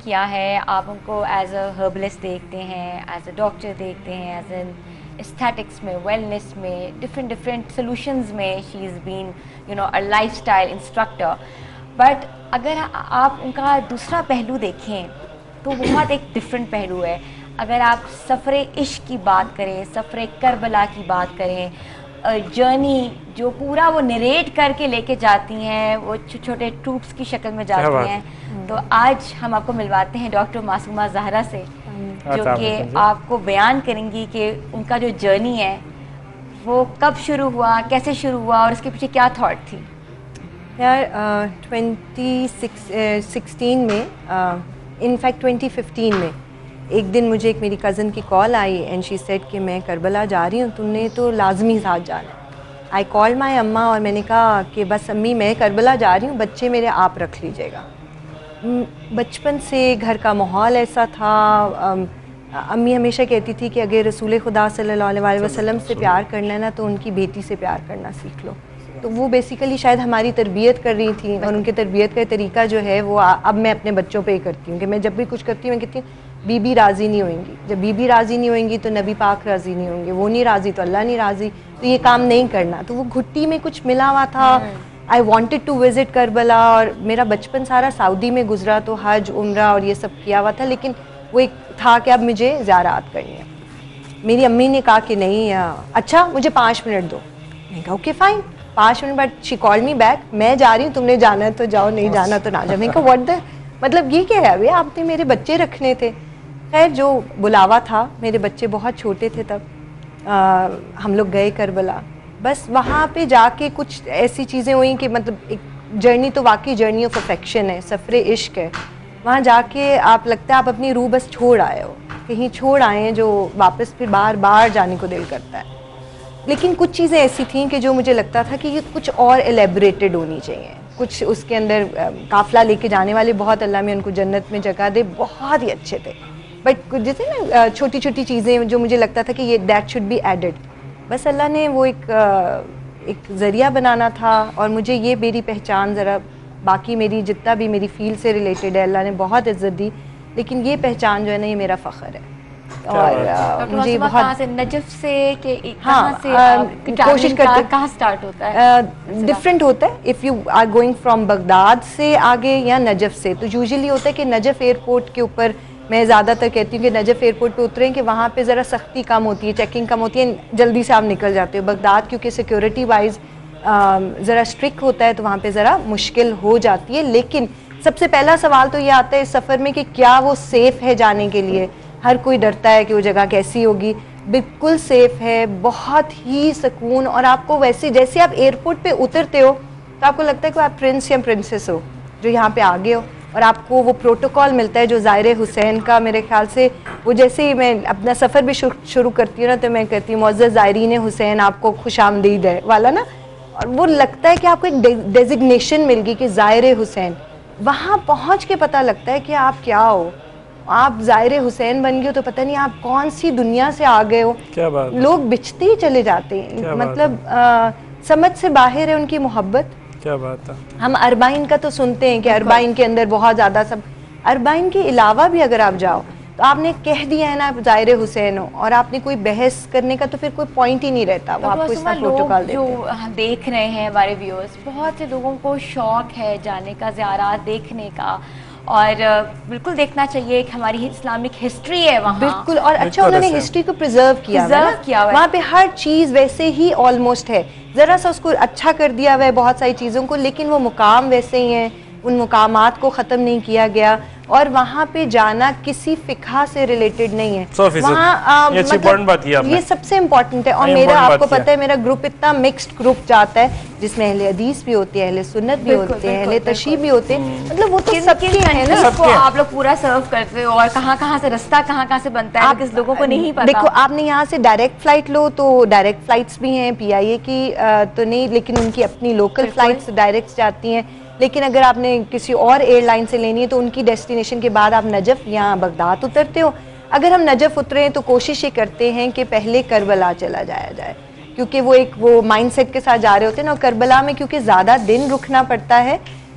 کیا ہے. آپ ان کو ایز اے ہربلسٹ دیکھتے ہیں, ایز اے ڈاکٹر دیکھتے ہیں, ایز این اسٹیٹکس میں, ویلنس میں, ڈفرینٹ سولوشنز میں she is been a life style instructor. But اگر آپ ان کا دوسرا پہلو دیکھیں تو بہت ایک ڈفرینٹ پہلو ہے. اگر آپ سفر عشق کی بات کریں, سفر کربلا کی بات کریں, جرنی جو پورا وہ نریٹ کر کے لے کے جاتی ہیں, وہ چھوٹے ٹروپس کی شکل میں جاتی ہیں, تو آج ہم آپ کو ملواتے ہیں ڈاکٹر معصومہ زہرا سے, جو کہ آپ کو بیان کریں گی کہ ان کا جو جرنی ہے وہ کب شروع ہوا, کیسے شروع ہوا, اور اس کے پیچھے کیا تھاٹ تھی. یار 2016 میں, انفیکٹ 2015 میں ایک دن مجھے ایک میری کزن کی کال آئی اینڈ شی سیڈ کہ میں کربلا جا رہی ہوں, تم نے تو لازمی ساتھ جانا. آئی کال مائی اماں اور میں نے کہا کہ بس امی میں کربلا جا رہی ہوں, بچے میرے آپ رکھ لیجیے گا. بچپن سے گھر کا ماحول ایسا تھا. امی ہمیشہ کہتی تھی کہ اگر رسول خدا صلی اللہ علیہ وسلم سے پیار کرنا ہے نا تو ان کی بیٹی سے پیار کرنا سیکھ لو. تو وہ بیسیکلی شاید ہماری تربیت کر رہی تھیں, اور ان کی تربیت کا طریقہ جو ہے وہ اب میں اپنے بچوں پہ ہی کرتی ہوں کہ میں جب بھی کچھ کرتی ہوں میں کہتی ہوں بی بی راضی نہیں ہوئیں گی, جب بی بی راضی نہیں ہوئیں گی تو نبی پاک راضی نہیں ہوں گے, وہ نہیں راضی تو اللہ نہیں راضی, تو یہ کام نہیں کرنا. تو وہ گھٹی میں کچھ ملا ہوا تھا. I wanted to visit Karbala, اور میرا بچپن سارا سعودی میں گزرا, تو حج عمرہ اور یہ سب کیا ہوا تھا, لیکن وہ ایک تھا کہ اب مجھے زیارات کرنی ہے. میری امی نے کہا کہ نہیں, اچھا مجھے 5 منٹ دو. میں نے کہا اوکے فائن, 5 منٹ بعد شی کال می بیک, میں جا رہی ہوں, تم نے جانا ہے تو جاؤ, نہیں جانا تو نہ جاؤ. میں نے کہا واٹ دا, مطلب یہ کیا ہے, ابھی آپ نے میرے بچے رکھنے تھے. خیر جو بلاوا تھا, میرے بچے بہت چھوٹے تھے تب, ہم لوگ گئے کربلا. بس وہاں پہ جا کے کچھ ایسی چیزیں ہوئیں کہ مطلب ایک جرنی تو واقعی جرنی آف افیکشن ہے, سفر عشق ہے. وہاں جا کے آپ لگتا ہے آپ اپنی روح بس چھوڑ آئے ہو, کہیں چھوڑ آئے ہیں جو واپس پھر بار بار جانے کو دل کرتا ہے. لیکن کچھ چیزیں ایسی تھیں کہ جو مجھے لگتا تھا کہ یہ کچھ اور ایلیبریٹڈ ہونی چاہیے, کچھ اس کے اندر قافلہ لے کے جانے والے بہت, اللہ میں ان کو جنت میں جگہ دے, بہت ہی اچھے تھے. بٹ جیسے نا چھوٹی چھوٹی چیزیں جو مجھے لگتا تھا کہ یہ دیٹ شوڈ بی ایڈڈ, بس اللہ نے وہ ایک ذریعہ بنانا تھا. اور مجھے یہ میری پہچان ذرا, باقی میری جتنا بھی میری فیلڈ سے ریلیٹڈ ہے اللہ نے بہت عزت دی, لیکن یہ پہچان جو ہے نا یہ میرا فخر ہے. اور مجھے بہت نجف سے کہ کہاں سے کوشش کرتے, کہاں سٹارٹ ہوتا ہے, ڈفرینٹ ہوتا ہے. If you are going from Baghdad سے آگے یا نجف سے, تو یوزلی ہوتا ہے کہ نجف ایئرپورٹ کے اوپر, میں زیادہ تر کہتی ہوں کہ نجف ایئرپورٹ پہ اتریں کہ وہاں پہ ذرا سختی کم ہوتی ہے, چیکنگ کم ہوتی ہے, جلدی سے آپ نکل جاتے ہو. بغداد کیونکہ سیکورٹی وائز ذرا اسٹرکٹ ہوتا ہے تو وہاں پہ ذرا مشکل ہو جاتی ہے. لیکن سب سے پہلا سوال تو یہ آتا ہے اس سفر میں کہ کیا وہ سیف ہے جانے کے لیے. ہر کوئی ڈرتا ہے کہ وہ جگہ کیسی ہوگی, بالکل سیف ہے, بہت ہی سکون. اور آپ کو ویسے جیسے آپ ایئرپورٹ پہ اترتے ہو تو آپ کو لگتا ہے کہ آپ پرنس یا پرنسس ہو جو یہاں پہ آگے ہو, اور آپ کو وہ پروٹوکال ملتا ہے جو زائر حسین کا, میرے خیال سے وہ جیسے ہی میں اپنا سفر بھی شروع کرتی ہوں نا تو میں کہتی ہوں معزز زائرین حسین آپ کو خوش آمدید ہے والا نا, اور وہ لگتا ہے کہ آپ کو ایک ڈیزگنیشن مل گئی کہ زائر حسین. وہاں پہنچ کے پتہ لگتا ہے کہ آپ کیا ہو, آپ زائر حسین بن گئے ہو تو پتہ نہیں آپ کون سی دنیا سے آ گئے ہو. لوگ بچتے ہی چلے جاتے ہیں, مطلب سمجھ سے باہر ہے ان کی محبت. کیا بات ہے. ہم اربعین کا تو سنتے ہیں کہ اربعین کے اندر بہت زیادہ سب, اربعین کے علاوہ بھی اگر آپ جاؤ تو آپ نے کہہ دیا ہے نا آپ ظاہر حسین ہو, اور آپ نے کوئی بحث کرنے کا تو پھر کوئی پوائنٹ ہی نہیں رہتا. وہ آپ کو اس کا پروٹوکال دیتے ہیں. جو دیکھ رہے ہیں ہمارے ویورز, بہت سے لوگوں کو شوق ہے جانے کا, زیارات دیکھنے کا, اور بالکل دیکھنا چاہیے کہ ہماری اسلامک ہسٹری ہے وہاں. بالکل, اور اچھا انہوں نے ہسٹری کو پریزرو کیا ہے, وہاں پہ ہر چیز ویسے ہی آلموسٹ ہے, ذرا سا اس کو اچھا کر دیا ہوا ہے بہت ساری چیزوں کو, لیکن وہ مقام ویسے ہی ہیں, ان مقامات کو ختم نہیں کیا گیا. اور وہاں پہ جانا کسی فقہ سے ریلیٹڈ نہیں ہے. وہاں مطلب یہ سب سے امپورٹنٹ ہے. اور میرا آپ کو پتہ ہے میرا گروپ اتنا مکسڈ گروپ جاتا ہے جس میں اہل حدیث بھی ہوتے ہیں, اہل سنت بھی ہوتے ہیں, اہل تشیع بھی ہوتے ہیں, مطلب وہ تو سب کے ہیں نا. اس کو آپ لوگ پورا سرو کرتے ہو, اور کہاں کہاں سے رستہ کہاں سے بنتا ہے کس لوگوں کو نہیں پتا. دیکھو آپ نے یہاں سے ڈائریکٹ فلائٹ لو تو ڈائریکٹ فلائٹس بھی ہیں, پی آئی اے کی تو نہیں, لیکن ان کی اپنی لوکل فلائٹس ڈائریکٹ جاتی ہیں. لیکن اگر آپ نے کسی اور ایئر لائن سے لینی ہے تو ان کی ڈیسٹینیشن کے بعد آپ نجف یا بغداد اترتے ہو. اگر ہم نجف اتریں تو کوشش یہ کرتے ہیں کہ پہلے کربلا چلا جایا جائے, کیونکہ وہ ایک وہ مائنڈ سیٹ کے ساتھ جا رہے ہوتے ہیں نا. کربلا میں کیونکہ زیادہ دن رکنا پڑتا ہے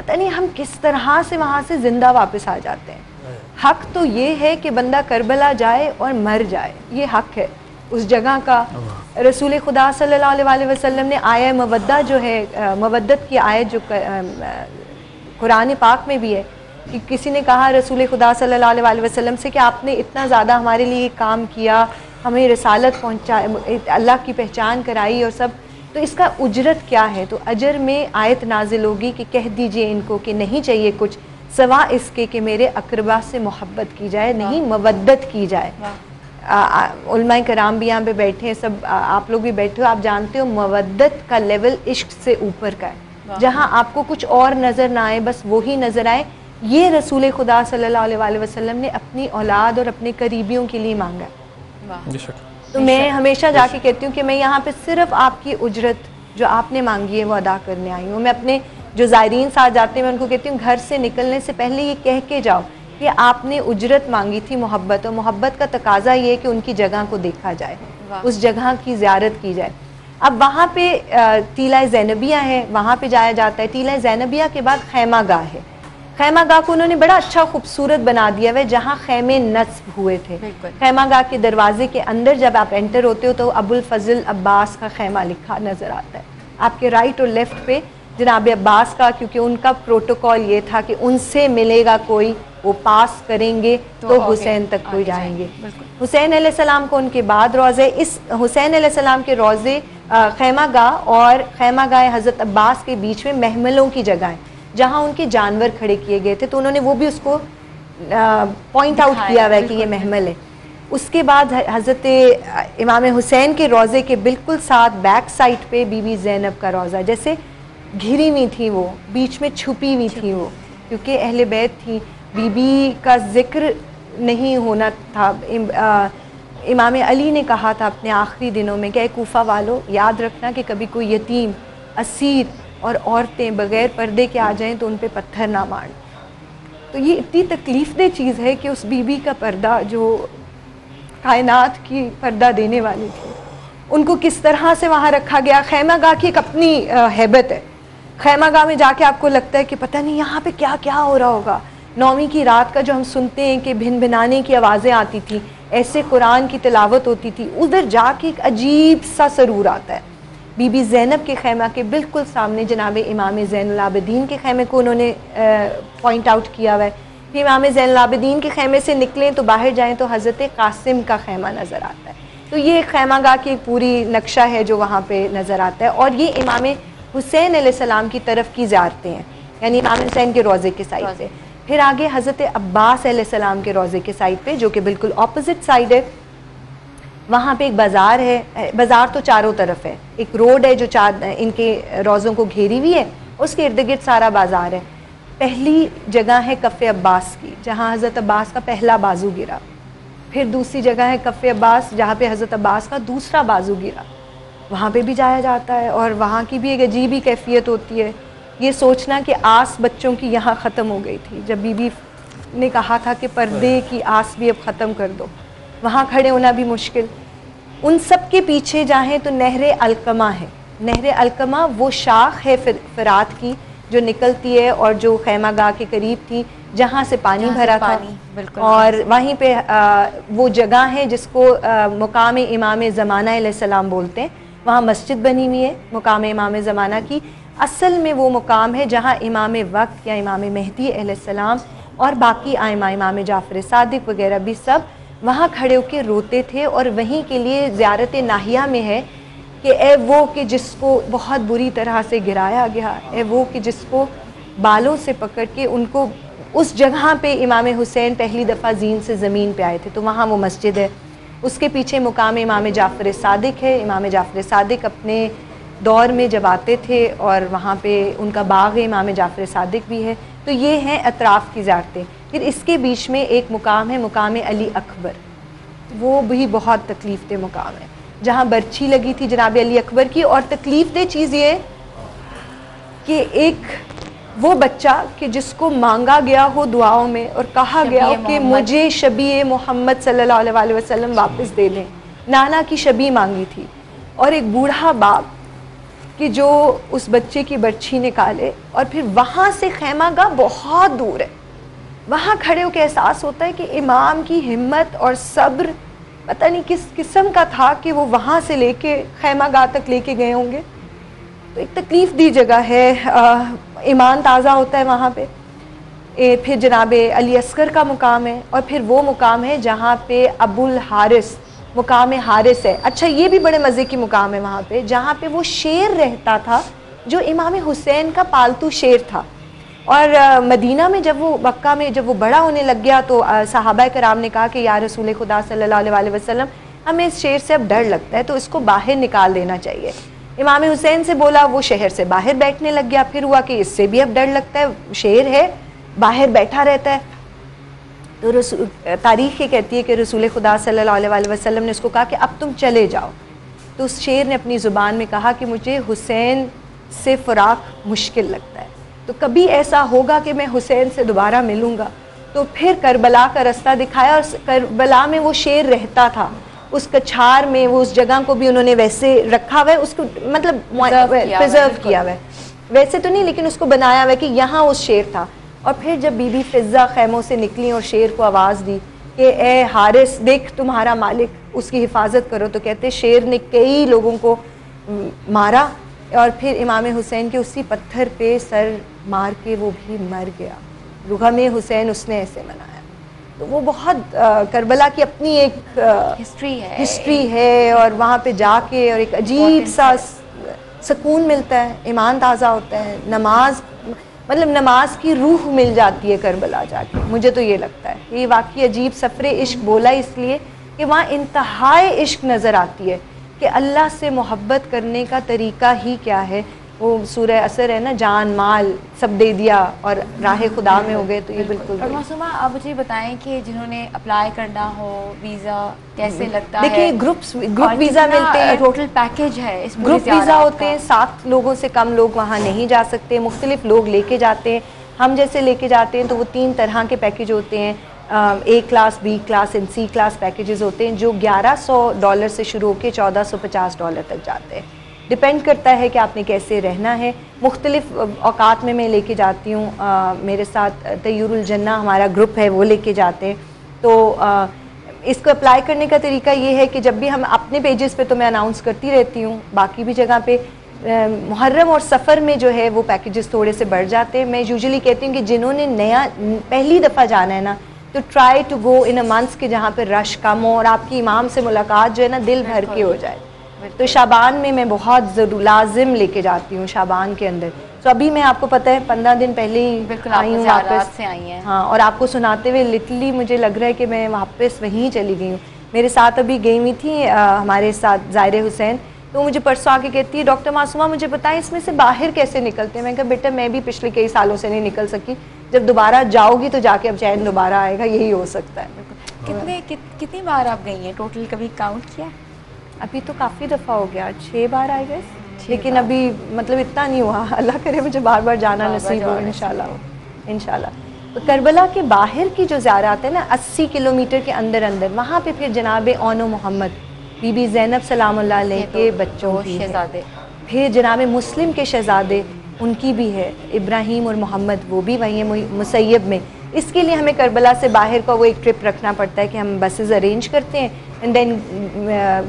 پتہ نہیں ہم کس طرح سے وہاں سے زندہ واپس آ جاتے ہیں. حق تو یہ ہے کہ بندہ کربلا جائے اور مر جائے, یہ حق ہے اس جگہ کا. رسول خدا صلی اللہ علیہ وسلم نے آیہ مودہ جو ہے, مودت کی آیت جو قرآن پاک میں بھی ہے, کہ کسی نے کہا رسول خدا صلی اللہ علیہ وسلم سے کہ آپ نے اتنا زیادہ ہمارے لیے کام کیا, ہمیں رسالت پہنچا, اللہ کی پہچان کرائی اور سب, تو اس کا اجرت کیا ہے؟ تو اجر میں آیت نازل ہوگی کہ کہہ دیجئے ان کو کہ نہیں چاہیے کچھ سوا اس کے کہ میرے اقربا سے محبت کی جائے, نہیں مودت کی جائے. علماء کرام بھی یہاں پہ بیٹھے ہیں, سب آپ لوگ بھی بیٹھے ہو, آپ جانتے ہو مودت کا لیول عشق سے اوپر کا ہے, جہاں آپ کو کچھ اور نظر نہ آئے, بس وہی نظر آئے. یہ رسول خدا صلی اللہ علیہ وسلم نے اپنی اولاد اور اپنے قریبیوں کے لیے مانگا. تو میں ہمیشہ جا کے کہتی ہوں کہ میں یہاں پہ صرف آپ کی اجرت جو آپ نے مانگی ہے وہ ادا کرنے آئی ہوں. میں اپنے جو زائرین ساتھ جاتے ہیں میں ان کو کہتی ہوں گھر سے نکلنے سے پہلے یہ کہہ کے جاؤ کہ آپ نے اجرت مانگی تھی محبت, اور محبت کا تقاضا یہ ہے کہ ان کی جگہ کو دیکھا جائے, اس جگہ کی زیارت کی جائے. اب وہاں پہ ٹیلہ زینبیہ ہے, وہاں پہ جایا جاتا ہے. ٹیلہ زینبیہ کے بعد خیمہ گاہ ہے. خیمہ گاہ کو انہوں نے بڑا اچھا خوبصورت بنا دیا ہے, جہاں خیمے نصب ہوئے تھے. خیمہ گاہ کے دروازے کے اندر جب آپ انٹر ہوتے ہو تو ابو الفضل عباس کا خیمہ لکھا نظر آتا ہے. آپ کے رائٹ اور لیفٹ پہ جناب عباس کا, کیونکہ ان کا پروٹوکول یہ تھا کہ ان سے ملے گا کوئی, وہ پاس کریں گے تو حسین تک کوئی جائیں گے. حسین علیہ السلام کو ان کے بعد روضے, اس حسین علیہ السلام کے روضے خیمہ گاہ اور خیمہ گاہ حضرت عباس کے بیچ میں محملوں کی جگہ ہے جہاں ان کے جانور کھڑے کیے گئے تھے, تو انہوں نے وہ بھی اس کو پوائنٹ آؤٹ کیا ہوا ہے کہ یہ محمل ہے. اس کے بعد حضرت امام حسین کے روضے کے بالکل ساتھ بیک سائڈ پہ بی بی زینب کا روضہ, جیسے گھری ہوئی تھی وہ, بیچ میں چھپی ہوئی تھی وہ, کیونکہ اہل بیت تھی. بی بی کا ذکر نہیں ہونا تھا. امام علی نے کہا تھا اپنے آخری دنوں میں کہ اے کوفہ والو, یاد رکھنا کہ کبھی کوئی یتیم, اسیر اور عورتیں بغیر پردے کے آ جائیں تو ان پہ پتھر نہ مارنا. تو یہ اتنی تکلیف دہ چیز ہے کہ اس بی بی کا پردہ جو کائنات کی پردہ دینے والی تھی, ان کو کس طرح سے وہاں رکھا گیا. خیمہ گاہ کی ایک اپنی ہیبت ہے. خیمہ گاہ میں جا کے آپ کو لگتا ہے کہ پتہ نہیں یہاں پہ کیا کیا ہو رہا ہوگا. 9ویں کی رات کا جو ہم سنتے ہیں کہ بھن بھنانے کی آوازیں آتی تھیں, ایسے قرآن کی تلاوت ہوتی تھی, ادھر جا کے ایک عجیب سا سرور آتا ہے. بی بی زینب کے خیمہ کے بالکل سامنے جناب امام زین العابدین کے خیمے کو انہوں نے پوائنٹ آؤٹ کیا ہوا ہے. پھر امام زین العابدین کے خیمے سے نکلیں تو باہر جائیں تو حضرت قاسم کا خیمہ نظر آتا ہے. تو یہ خیمہ گاہ کی پوری نقشہ ہے جو وہاں پہ نظر آتا ہے. اور یہ امام حسین علیہ السلام کی طرف کی زیارتیں ہیں, یعنی امام حسین کے روضے کے سائڈ سے. پھر آگے حضرت عباس علیہ السلام کے روضے کے سائڈ پہ, جو کہ بالکل اپوزٹ سائڈ ہے, وہاں پہ ایک بازار ہے. بازار تو چاروں طرف ہے, ایک روڈ ہے جو ان کے روضوں کو گھیری ہوئی ہے, اس کے ارد گرد سارا بازار ہے. پہلی جگہ ہے کف عباس کی, جہاں حضرت عباس کا پہلا بازو گرا. پھر دوسری جگہ ہے کف عباس, جہاں پہ حضرت عباس کا دوسرا بازو گرا. وہاں پہ بھی جایا جاتا ہے, اور وہاں کی بھی ایک عجیب ہی کیفیت ہوتی ہے. یہ سوچنا کہ آس بچوں کی یہاں ختم ہو گئی تھی, جب بی بی نے کہا تھا کہ پردے کی آس بھی اب ختم کر دو, وہاں کھڑے ہونا بھی مشکل. ان سب کے پیچھے جاہیں تو نہر علقمہ ہے. نہر علقمہ وہ شاخ ہے فرات کی جو نکلتی ہے اور جو خیمہ گاہ کے قریب تھی, جہاں سے پانی بھرا تھا. اور وہیں پہ وہ جگہ ہے جس کو مقام امام زمانہ علیہ السلام بولتے ہیں. وہاں مسجد بنی ہوئی ہے مقام امام زمانہ کی. اصل میں وہ مقام ہے جہاں امام وقت یا امام مہدی علیہ السلام اور باقی ائمہ, امام جعفر صادق وغیرہ بھی سب وہاں کھڑے ہو کے روتے تھے. اور وہیں کے لیے زیارت ناہیہ میں ہے کہ اے وہ کہ جس کو بہت بری طرح سے گرایا گیا, اے وہ کہ جس کو بالوں سے پکڑ کے ان کو اس جگہ پہ امام حسین پہلی دفعہ زین سے زمین پہ آئے تھے, تو وہاں وہ مسجد ہے. اس کے پیچھے مقام امام جعفر صادق ہے. امام جعفر صادق اپنے دور میں جب آتے تھے اور وہاں پہ ان کا باغ ہے, امام جعفر صادق بھی ہے. تو یہ ہیں اطراف کی زیارتیں. پھر اس کے بیچ میں ایک مقام ہے مقام علی اکبر, وہ بھی بہت تکلیف دہ مقام ہے, جہاں برچھی لگی تھی جناب علی اکبر کی. اور تکلیف دہ چیز یہ کہ ایک وہ بچہ کہ جس کو مانگا گیا ہو دعاؤں میں اور کہا گیا ہو کہ مجھے شبیہ محمد صلی اللہ علیہ وسلم واپس دے دیں, نانا کی شبیہ مانگی تھی. اور ایک بوڑھا باپ کہ جو اس بچے کی برچھی نکالے اور پھر وہاں سے خیمہ گاہ بہت دور ہے، وہاں کھڑے ہو کے احساس ہوتا ہے کہ امام کی ہمت اور صبر پتہ نہیں کس قسم کا تھا کہ وہ وہاں سے لے کے خیمہ گاہ تک لے کے گئے ہوں گے. تو ایک تکلیف دی جگہ ہے، ایمان تازہ ہوتا ہے وہاں پہ. پھر جناب علی اصغر کا مقام ہے، اور پھر وہ مقام ہے جہاں پہ ابو الحارث مقام حارث ہے. اچھا یہ بھی بڑے مزے کی مقام ہے وہاں پہ، جہاں پہ وہ شیر رہتا تھا جو امام حسین کا پالتو شیر تھا. اور مدینہ میں جب وہ مکہ میں جب وہ بڑا ہونے لگ گیا تو صحابہ کرام نے کہا کہ یا رسول خدا صلی اللہ علیہ وسلم ہمیں اس شیر سے اب ڈر لگتا ہے تو اس کو باہر نکال دینا چاہیے. امام حسین سے بولا، وہ شہر سے باہر بیٹھنے لگ گیا. پھر ہوا کہ اس سے بھی اب ڈر لگتا ہے، شیر ہے باہر بیٹھا رہتا ہے. تو تاریخ یہ کہتی ہے کہ رسول خدا صلی اللہ علیہ وسلم نے اس کو کہا کہ اب تم چلے جاؤ. تو اس شیر نے اپنی زبان میں کہا کہ مجھے حسین سے فراق مشکل لگتا ہے، تو کبھی ایسا ہوگا کہ میں حسین سے دوبارہ ملوں گا. تو پھر کربلا کا رستہ دکھایا، اور کربلا میں وہ شیر رہتا تھا، اس کچھار میں وہ اس جگہ کو بھی انہوں نے ویسے رکھا ہوا ہے، اس کو مطلب پریزرو کیا ہوا ہے، ویسے تو نہیں لیکن اس کو بنایا ہوا ہے کہ یہاں اس شیر تھا. اور پھر جب بی بی فضہ خیموں سے نکلی اور شیر کو آواز دی کہ اے حارث دیکھ تمہارا مالک، اس کی حفاظت کرو، تو کہتے شیر نے کئی لوگوں کو مارا اور پھر امام حسین کے اسی پتھر پہ سر مار کے وہ بھی مر گیا. غم حسین اس نے ایسے منایا. تو وہ بہت کربلا کی اپنی ایک ہسٹری ہے، اور وہاں پہ جا کے اور ایک عجیب سا سکون ملتا ہے، ایمان تازہ ہوتا ہے، نماز مطلب نماز کی روح مل جاتی ہے کربلا جا کے. مجھے تو یہ لگتا ہے یہ واقعی عجیب سفر عشق بولا اس لیے کہ وہاں انتہائی عشق نظر آتی ہے کہ اللہ سے محبت کرنے کا طریقہ ہی کیا ہے. وہ سورہ اثر ہے نا، جان مال سب دے دیا اور راہ خدا میں ہو گئے. تو یہ بالکل. اور معصومہ آپ مجھے بتائیں کہ جنہوں نے اپلائی کرنا ہو ویزا کیسے لگتا ہے؟ دیکھیے گروپ ویزا ملتے ہیں، ٹوٹل پیکیج ہے اس گروپ ویزا ہوتے ہیں. 7 لوگوں سے کم لوگ وہاں نہیں جا سکتے، مختلف لوگ لے کے جاتے ہیں. ہم جیسے لے کے جاتے ہیں تو وہ 3 طرح کے پیکیج ہوتے ہیں. A class, B class and C class packages ہوتے ہیں جو $1100 سے شروع ہو کے $1450 تک جاتے ہیں. ڈپینڈ کرتا ہے کہ آپ نے کیسے رہنا ہے. مختلف اوقات میں لے کے جاتی ہوں. میرے ساتھ طیور الجنہ ہمارا گروپ ہے، وہ لے کے جاتے ہیں. تو اس کو اپلائی کرنے کا طریقہ یہ ہے کہ جب بھی ہم اپنے پیجز پہ تو میں اناؤنس کرتی رہتی ہوں، باقی بھی جگہ پہ محرم اور سفر میں جو ہے وہ پیکیجز تھوڑے سے بڑھ جاتے ہیں. میں یوزلی کہتی ہوں کہ جنہوں نے پہلی دفعہ جانا ہے نا تو try to go in a month کہ جہاں پہ رش کم ہو اور آپ کی امام سے ملاقات جو ہے نا دل بھر کے ہو جائے. تو شعبان میں بہت ضرور لازم لے کے جاتی ہوں شعبان کے اندر. تو ابھی میں آپ کو پتہ ہے 15 دن پہلے ہی آئی ہوں واپس سے آئی ہیں. ہاں، اور آپ کو سناتے ہوئے لٹرلی مجھے لگ رہا ہے کہ میں واپس وہیں چلی گئی ہوں. میرے ساتھ ابھی گئی ہوئی تھی ہمارے ساتھ ظاہر حسین، تو مجھے پرسوں آ کے کہتی ہے ڈاکٹر معصومہ مجھے بتائیں اس میں سے باہر کیسے نکلتے ہیں. میں کہا بیٹا میں بھی پچھلے کئی سالوں سے نہیں نکل سکی، جب دوبارہ جاؤ گی تو جا کے اب چین دوبارہ آئے گا، یہی ہو سکتا ہے. کتنی بار آپ گئی ہیں ٹوٹل، کبھی کاؤنٹ کیا؟ ابھی تو کافی دفعہ ہو گیا، 6 بار آئے گئے، لیکن ابھی مطلب اتنا نہیں ہوا. اللہ کرے مجھے بار بار جانا نصیب ہو انشاءاللہ. تو کربلا کے باہر کی جو زیارات ہیں نا 80 کلومیٹر کے اندر وہاں پہ پھر جناب اون و محمد، بی بی زینب سلام اللہ علیہ کے بچوں کی شہزادے، پھر جناب مسلم کے شہزادے ان کی بھی ہے، ابراہیم اور محمد، وہ بھی وہیں ہیں مسیب میں. اس کے لیے ہمیں کربلا سے باہر کا وہ ایک ٹرپ رکھنا پڑتا ہے کہ ہم بسز ارینج کرتے ہیں اینڈ دین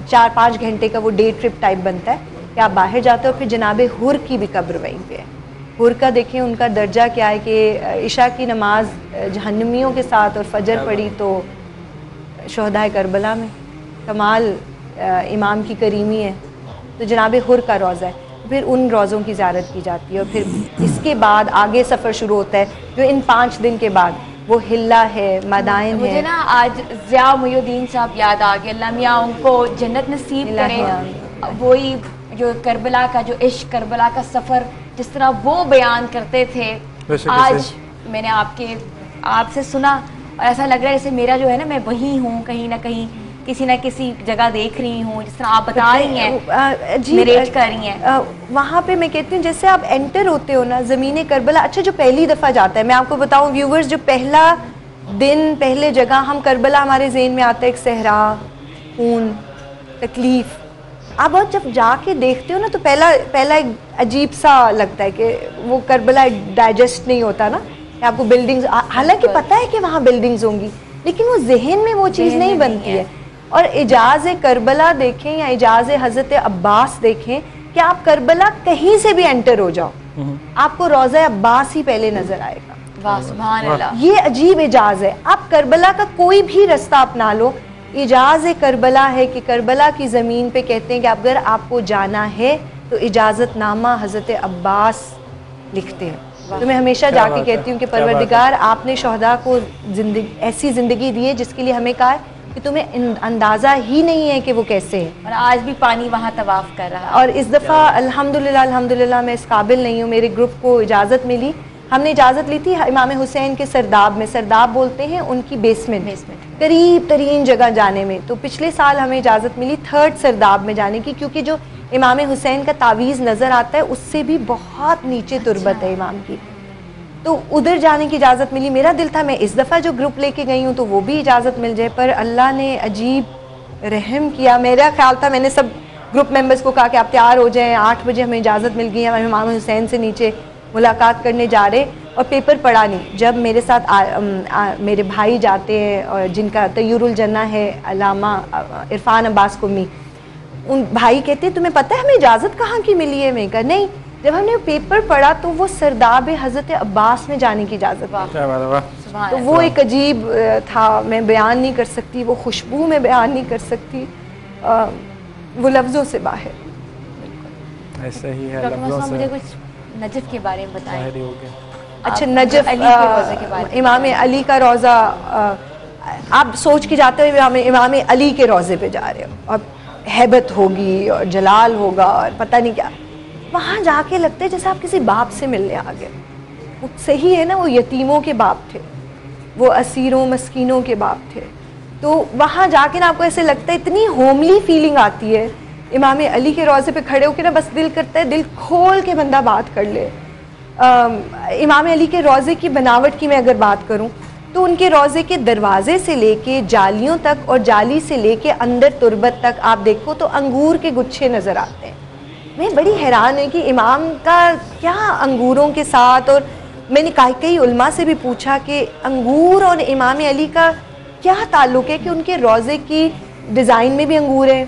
4-5 گھنٹے کا وہ ڈے ٹرپ ٹائپ بنتا ہے کہ آپ باہر جاتے ہو. پھر جناب حر کی بھی قبر وہیں پہ ہے. حر کا دیکھیں ان کا درجہ کیا ہے کہ عشاء کی نماز جہنمیوں کے ساتھ اور فجر پڑھی تو شہدائے کربلا میں. کمال امام کی کریمی ہے. تو جناب حر کا روضہ ہے، پھر ان روضوں کی زیارت کی جاتی ہے. اور پھر اس کے بعد آگے سفر شروع ہوتا ہے جو ان 5 دن کے بعد وہ ہلا ہے، مدائن ہے. مجھے نا آج ضیاء محی الدین صاحب یاد آ گئے، اللہ میاں ان کو جنت نصیب کرے. وہی جو کربلا کا جو عشق، کربلا کا سفر جس طرح وہ بیان کرتے تھے، آج میں نے آپ سے سنا اور ایسا لگ رہا ہے جیسے میرا جو ہے نا میں وہی ہوں، کہیں نہ کہیں کسی نہ کسی جگہ دیکھ رہی ہوں جس طرح آپ بتا رہی ہیں، نریٹ کر رہی ہیں. وہاں پہ میں کہتی ہوں جیسے آپ انٹر ہوتے ہو نا زمین کربلا. اچھا جو پہلی دفعہ جاتا ہے، میں آپ کو بتاؤں ویورز، جو پہلا دن پہلے جگہ ہم کربلا ہمارے ذہن میں آتا ہے ایک صحرا، خون، تکلیف. آپ اور جب جا کے دیکھتے ہو نا تو پہلا ایک عجیب سا لگتا ہے کہ وہ کربلا ڈائجسٹ نہیں ہوتا نا, کہ آپ کو بلڈنگز, حالانکہ پتہ ہے کہ وہاں بلڈنگز ہوں گی لیکن وہ ذہن میں وہ چیز نہیں بنتی ہے. اور اعجاز کربلا دیکھیں یا اعجاز حضرت عباس دیکھیں کہ آپ کربلا کہیں سے بھی انٹر ہو جاؤ آپ کو روضہ عباس ہی پہلے نظر آئے گا. واہ سبحان اللہ, یہ عجیب اعجاز ہے. آپ کربلا کا کوئی بھی رستہ اپنا لو, اعجاز کربلا ہے کہ کربلا کی زمین پہ کہتے ہیں کہ اگر آپ کو جانا ہے تو اجازت نامہ حضرت عباس لکھتے ہیں. تو میں ہمیشہ جا کے کہتی ہوں کہ پروردگار آپ نے شہداء کو ایسی زندگی دی ہے جس کے لیے ہمیں کہا ہے کہ تمہیں اندازہ ہی نہیں ہے کہ وہ کیسے ہیں, اور آج بھی پانی وہاں طواف کر رہا ہے. اور اس دفعہ الحمدللہ میں اس قابل نہیں ہوں, میرے گروپ کو اجازت ملی, ہم نے اجازت لی تھی امام حسین کے سرداب میں, سرداب بولتے ہیں ان کی بیسمنٹ, قریب ترین جگہ جانے میں. تو پچھلے سال ہمیں اجازت ملی 3rd سرداب میں جانے کی, کیونکہ جو امام حسین کا تعویذ نظر آتا ہے اس سے بھی بہت نیچے تربت ہے امام کی, تو ادھر جانے کی اجازت ملی. میرا دل تھا میں اس دفعہ جو گروپ لے کے گئی ہوں تو وہ بھی اجازت مل جائے, پر اللہ نے عجیب رحم کیا. میرا خیال تھا, میں نے سب گروپ ممبرس کو کہا کہ آپ تیار ہو جائیں, 8 بجے ہمیں اجازت مل گئی ہے, ہم امام حسین سے نیچے ملاقات کرنے جا رہے, اور پیپر پڑھا نہیں. جب میرے ساتھ میرے بھائی جاتے ہیں اور جن کا طیور الجنہ ہے علامہ عرفان عباس قمی, ان بھائی کہتے ہیں تمہیں پتہ ہے ہمیں اجازت کہاں کی ملی ہے؟ میں کہا نہیں. جب ہم نے پیپر پڑھا تو وہ سرداب حضرت عباس میں جانے کی اجازت تھی. تو وہ ایک عجیب تھا, میں بیان نہیں کر سکتی, وہ خوشبو میں بیان نہیں کر سکتی, وہ لفظوں سے باہر. ایسا ہی ہے, ڈاکٹر لفظوں مسعود سے مجھے کچھ نجف کے بارے میں بتائیں. ظاہر ہی ہو گیا. اچھا, نجف علی کے روضے کے بارے میں امام علی کا روضہ, آپ سوچ کے جاتے ہوئے امام علی کے روضے پہ جا رہے ہو اور ہیبت ہوگی اور جلال ہوگا اور پتہ نہیں کیا, وہاں جا کے لگتا ہے جیسے آپ کسی باپ سے ملنے آ گئے. وہ صحیح ہے نا, وہ یتیموں کے باپ تھے, وہ اسیروں مسکینوں کے باپ تھے. تو وہاں جا کے نا آپ کو ایسے لگتا ہے, اتنی ہوملی فیلنگ آتی ہے امام علی کے روضے پہ کھڑے ہو کے نا, بس دل کرتا ہے دل کھول کے بندہ بات کر لے. امام علی کے روضے کی بناوٹ کی میں اگر بات کروں تو ان کے روضے کے دروازے سے لے کے جالیوں تک اور جالی سے لے کے اندر تربت تک آپ دیکھو تو انگور کے گچھے نظر آتے ہیں. میں بڑی حیران ہے کہ امام کا کیا انگوروں کے ساتھ, اور میں نے کئی علماء سے بھی پوچھا کہ انگور اور امام علی کا کیا تعلق ہے, کہ ان کے روضے کی ڈیزائن میں بھی انگور ہیں,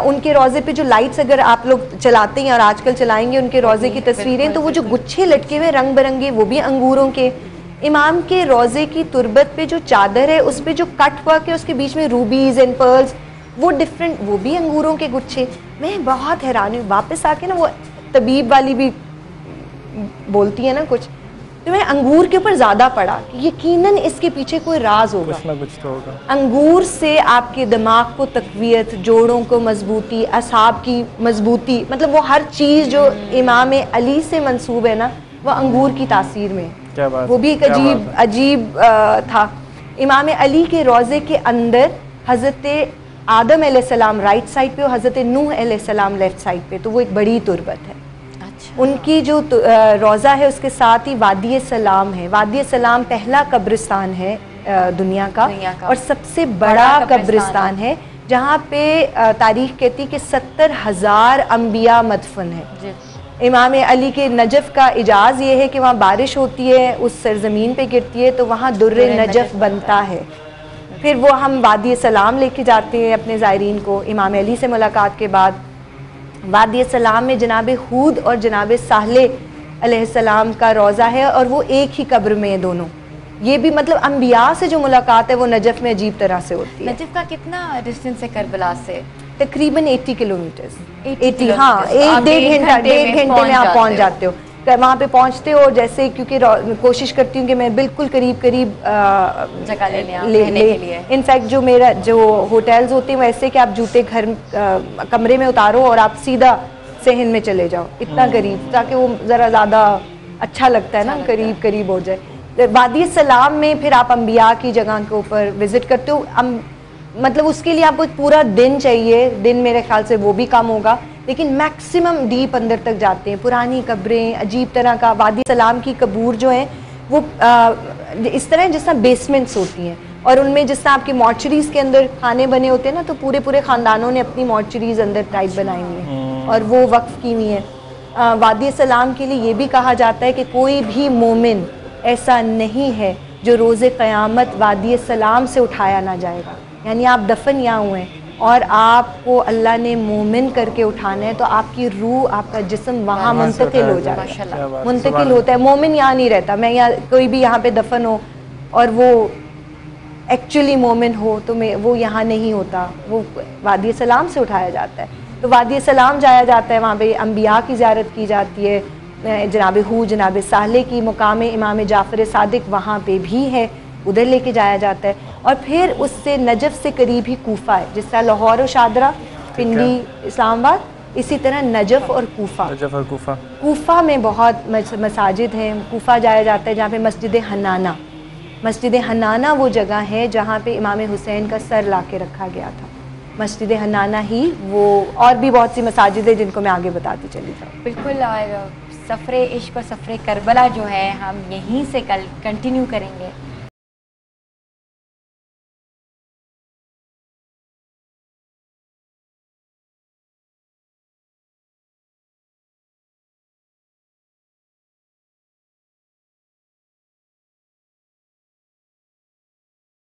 ان کے روضے پہ جو لائٹس اگر آپ لوگ چلاتے ہیں اور آج کل چلائیں گے ان کے روضے کی تصویریں, تو وہ جو گچھے لٹکے ہوئے رنگ برنگے وہ بھی انگوروں کے. امام کے روضے کی تربت پہ جو چادر ہے اس پہ جو کٹ ورک ہے اس کے بیچ میں روبیز اینڈ پرلز, وہ ڈفرینٹ, وہ بھی انگوروں کے گچھے. میں بہت حیران ہوں. واپس آ کے نا وہ طبیب والی بھی بولتی ہے نا کچھ, تو میں انگور کے اوپر زیادہ پڑھا کہ یقیناً اس کے پیچھے کوئی راز ہوگا, کچھ نہ کچھ تو ہوگا. انگور سے آپ کے دماغ کو تقویت, جوڑوں کو مضبوطی, اعصاب کی مضبوطی, مطلب وہ ہر چیز جو امام علی سے منسوب ہے نا وہ انگور کی تاثیر میں, وہ بھی ایک عجیب تھا. امام علی کے روضے کے اندر حضرت آدم علیہ السلام رائٹ سائڈ پہ اور حضرت نوح علیہ السلام لیفٹ سائڈ پہ, تو وہ ایک بڑی تربت ہے. ان کی جو روضہ ہے اس کے ساتھ ہی وادی سلام ہے. وادی سلام پہلا قبرستان ہے دنیا کا اور سب سے بڑا قبرستان ہے, جہاں پہ تاریخ کہتی کہ 70,000 انبیاء مدفن ہیں. امام علی کے نجف کا اعجاز یہ ہے کہ وہاں بارش ہوتی ہے, اس سرزمین پہ گرتی ہے تو وہاں در نجف بنتا ہے. پھر وہ ہم وادی سلام لے کے جاتے ہیں اپنے زائرین کو. امام علی سے ملاقات کے بعد وادی سلام میں جناب ہود اور جناب صالح علیہ السلام کا روضہ ہے, اور وہ ایک ہی قبر میں ہیں دونوں. یہ بھی مطلب انبیاء سے جو ملاقات ہے وہ نجف میں عجیب طرح سے ہوتی ہے. نجف کا کتنا ڈسٹینس ہے کربلا سے؟ تقریباً 80 کلومیٹرز. 80 ہاں, 1.5 گھنٹے میں آپ پہنچ جاتے ہو. وہاں پہ پہنچتے ہو جیسے, کیونکہ کوشش کرتی ہوں کہ میں بالکل قریب جگہ لے. انفیکٹ جو میرا جو ہوٹلز ہوتے ہیں ویسے کہ آپ جوتے گھر کمرے میں اتارو اور آپ سیدھا صحن میں چلے جاؤ, اتنا قریب, تاکہ وہ ذرا زیادہ اچھا لگتا ہے نا, قریب ہو جائے. وادی سلام میں پھر آپ انبیاء کی جگہ کے اوپر وزٹ کرتے ہو. مطلب اس کے لیے آپ کو پورا دن چاہیے, دن میرے خیال سے وہ بھی کم ہوگا, لیکن میکسیمم ڈیپ اندر تک جاتے ہیں. پرانی قبریں عجیب طرح کا. وادی سلام کی قبور جو ہیں وہ اس طرح جس طرح بیسمنٹس ہوتی ہیں, اور ان میں جس طرح آپ کے مارچریز کے اندر کھانے بنے ہوتے ہیں نا، تو پورے پورے خاندانوں نے اپنی مارچریز اندر ٹائپ بنائی ہوئی ہیں اور وہ وقف کی ہوئی ہیں۔ وادی سلام کے لیے یہ بھی کہا جاتا ہے کہ کوئی بھی مومن ایسا نہیں ہے جو روز قیامت وادی سلام سے اٹھایا نہ جائے گا، یعنی آپ دفن یہاں ہوئے ہیں اور آپ کو اللہ نے مومن کر کے اٹھانا ہے، تو آپ کی روح، آپ کا جسم وہاں منتقل ہو جائے گا، منتقل ہوتا ہے۔ مومن یہاں نہیں رہتا، میں یہاں کوئی بھی یہاں پہ دفن ہو اور وہ ایکچولی مومن ہو تو وہ یہاں نہیں ہوتا، وہ وادی سلام سے اٹھایا جاتا ہے۔ تو وادی سلام جایا جاتا ہے، وہاں پہ انبیاء کی زیارت کی جاتی ہے، جناب ہود، جناب صالح کی مقام امام جعفر صادق وہاں پہ بھی ہے، ادھر لے کے جایا جاتا ہے۔ اور پھر اس سے نجف سے قریب ہی کوفہ ہے، جس طرح لاہور و شادرہ، پنڈی، اسلام آباد، اسی طرح نجف اور کوفہ۔ نجف اور کوفہ، کوفہ میں بہت مساجد ہیں، کوفہ جایا جاتا ہے جہاں پہ مسجد حنانہ، مسجد حنانہ وہ جگہ ہے جہاں پہ امام حسین کا سر لا کے رکھا گیا تھا، مسجد حنانہ ہی وہ، اور بھی بہت سی مساجد ہیں جن کو میں آگے بتاتی چلی جاؤں۔ بالکل، اور سفر عشق اور سفر کربلا جو ہے ہم یہیں سے کل کنٹینیو کریں گے۔